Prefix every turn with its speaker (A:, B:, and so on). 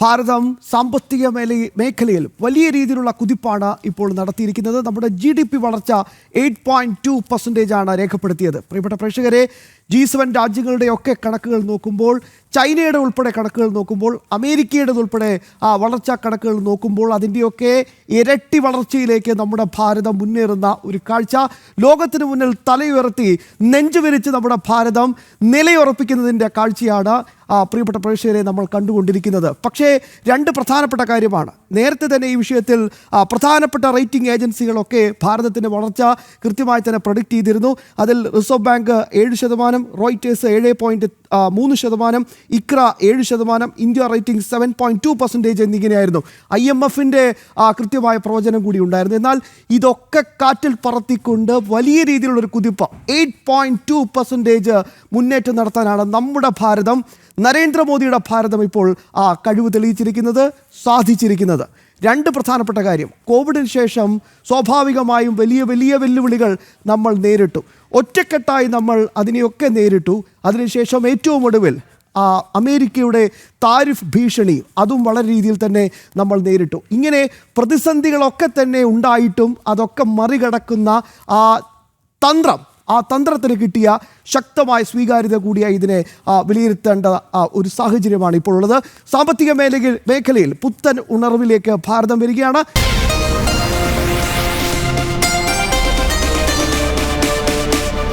A: ഭാരതം സാമ്പത്തിക മേഖലയിൽ വലിയ രീതിയിലുള്ള കുതിപ്പാണ് ഇപ്പോൾ നടത്തിയിരിക്കുന്നത്. നമ്മുടെ GDP വളർച്ച 8.2% ആണ് രേഖപ്പെടുത്തിയത്. പ്രിയപ്പെട്ട പ്രേക്ഷകരെ, G7 രാജ്യങ്ങളുടെയൊക്കെ കണക്കുകൾ നോക്കുമ്പോൾ, ചൈനയുടെ ഉൾപ്പെടെ കണക്കുകൾ നോക്കുമ്പോൾ, അമേരിക്കയുടെ ഉൾപ്പെടെ വളർച്ചാ കണക്കുകൾ നോക്കുമ്പോൾ അതിൻ്റെയൊക്കെ ഇരട്ടി വളർച്ചയിലേക്ക് നമ്മുടെ ഭാരതം മുന്നേറുന്ന ഒരു കാഴ്ച, ലോകത്തിന് മുന്നിൽ തലയുയർത്തി നെഞ്ചുവിരിച്ച് നമ്മുടെ ഭാരതം നിലയുറപ്പിക്കുന്നതിൻ്റെ കാഴ്ചയാണ് പ്രിയപ്പെട്ട പ്രേക്ഷകരെ നമ്മൾ കണ്ടുകൊണ്ടിരിക്കുന്നത്. പക്ഷേ രണ്ട് പ്രധാനപ്പെട്ട കാര്യമാണ്. നേരത്തെ തന്നെ ഈ വിഷയത്തിൽ പ്രധാനപ്പെട്ട റേറ്റിംഗ് ഏജൻസികളൊക്കെ ഭാരതത്തിൻ്റെ വളർച്ച കൃത്യമായി തന്നെ പ്രൊഡിക്റ്റ് ചെയ്തിരുന്നു. അതിൽ reserve bank 7%, Reuters 7.3%, Iqra 7%, India rating 7.2% എന്നിങ്ങനെയായിരുന്നു. IMFൻ്റെ കൃത്യമായ പ്രവചനം കൂടി ഉണ്ടായിരുന്നു. എന്നാൽ ഇതൊക്കെ കാറ്റിൽ പറത്തിക്കൊണ്ട് വലിയ രീതിയിലുള്ളൊരു കുതിപ്പ് 8.2% മുന്നേറ്റം നടത്താനാണ് നമ്മുടെ ഭാരതം, നരേന്ദ്രമോദിയുടെ ഭാരതം ഇപ്പോൾ കഴിവ് തെളിയിച്ചിരിക്കുന്നത്, സാധിച്ചിരിക്കുന്നത്. രണ്ട് പ്രധാനപ്പെട്ട കാര്യം, കോവിഡിന് ശേഷം സ്വാഭാവികമായും വലിയ വലിയ വെല്ലുവിളികൾ നമ്മൾ നേരിട്ടു. ഒറ്റക്കെട്ടായി നമ്മൾ അതിനെയൊക്കെ നേരിട്ടു. അതിനുശേഷം ഏറ്റവും ഒടുവിൽ അമേരിക്കയുടെ താരിഫ് ഭീഷണി, അതും വളരെ രീതിയിൽ തന്നെ നമ്മൾ നേരിട്ടു. ഇങ്ങനെ പ്രതിസന്ധികളൊക്കെ തന്നെ ഉണ്ടായിട്ടും അതൊക്കെ മറികടക്കുന്ന ആ തന്ത്രത്തിന് കിട്ടിയ ശക്തമായ സ്വീകാര്യത കൂടിയായി ഇതിനെ വിലയിരുത്തേണ്ട ഒരു സാഹചര്യമാണ് ഇപ്പോൾ ഉള്ളത്. സാമ്പത്തിക മേഖലയിൽ പുത്തൻ ഉണർവിലേക്ക് ഭാരതം വരികയാണ്.